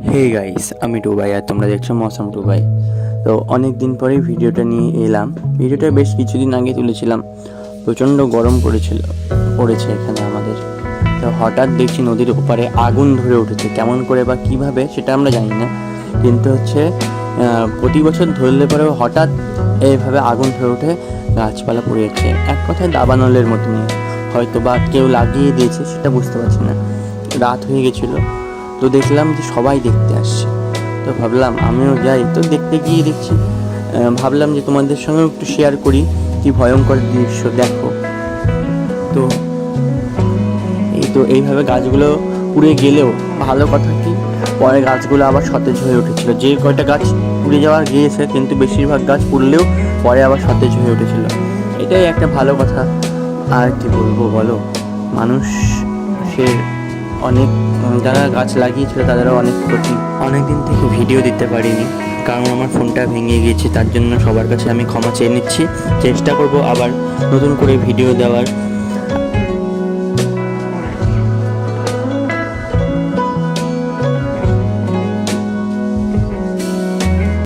Hey guys, আমি টুবাই আর তোমরা দেখছো মৌসম টুবাই। তো অনেক দিন পরেই ভিডিওটা নিয়ে এলাম। ভিডিওটা বেশ কিছুদিন আগে তুলেছিলাম। প্রচণ্ড গরম পড়েছে এখানে আমাদের। তো হঠাৎ দেখছি নদীর ওপারে আগুন ধরে উঠেছে। কেমন করে বা কীভাবে সেটা আমরা জানি না, কিন্তু হচ্ছে প্রতি বছর ধরলে পরেও হঠাৎ এইভাবে আগুন ধরে উঠে গাছপালা পড়ে যাচ্ছে। এক কথায় দাবানলের মতনই, হয়তো বা কেউ লাগিয়ে দিয়েছে, সেটা বুঝতে পারছি না। রাত হয়ে গেছিলো, তো দেখলাম যে সবাই দেখতে আসছে। তো ভাবলাম আমিও যাই। তো দেখতে গিয়ে দেখছি, ভাবলাম যে তোমাদের সঙ্গেও একটু শেয়ার করি কি ভয়ঙ্কর দৃশ্য। দেখো তো এইভাবে গাছগুলো পুড়ে গেলেও ভালো কথা কি, পরে গাছগুলো আবার সতেজ হয়ে উঠেছিল। যে কয়টা গাছ পুড়ে যাওয়ার গিয়েছে, কিন্তু বেশিরভাগ গাছ পুড়লেও পরে আবার সতেজ হয়ে উঠেছিল। এটাই একটা ভালো কথা। আর কি বলবো বলো, মানুষের অনেক, যারা গাছ লাগিয়েছিল তাদেরও অনেক ক্ষতি। অনেক দিন থেকে ভিডিও দিতে পারিনি, কারণ আমার ফোনটা ভেঙে গিয়েছে। তার জন্য সবার কাছে আমি ক্ষমা চেয়ে নিচ্ছি। চেষ্টা করব আবার নতুন করে ভিডিও দেওয়ার।